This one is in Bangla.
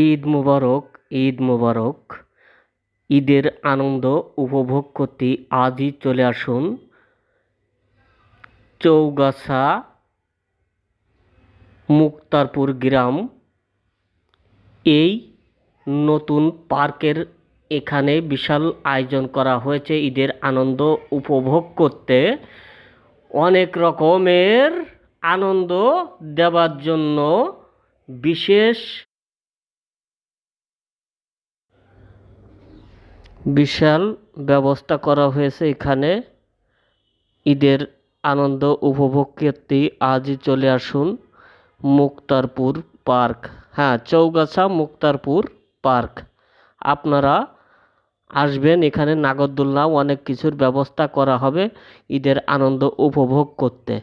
ঈদ মুবারক, ঈদ মুবারক। ঈদের আনন্দ উপভোগ করতে আজই চলে আসুন চৌগাছা মুক্তারপুর গ্রাম। এই নতুন পার্কের এখানে বিশাল আয়োজন করা হয়েছে ঈদের আনন্দ উপভোগ করতে। অনেক রকমের আনন্দ দেওয়ার জন্য বিশাল ব্যবস্থা করা হয়েছে এখানে। ঈদের আনন্দ উপভোগ করতে আজই চলে আসুন মুক্তারপুর পার্ক। হ্যাঁ, চৌগাছা মুক্তারপুর পার্ক। আপনারা আসবেন, এখানে নাগরদোলনা অনেক কিছুর ব্যবস্থা করা হবে ঈদের আনন্দ উপভোগ করতে।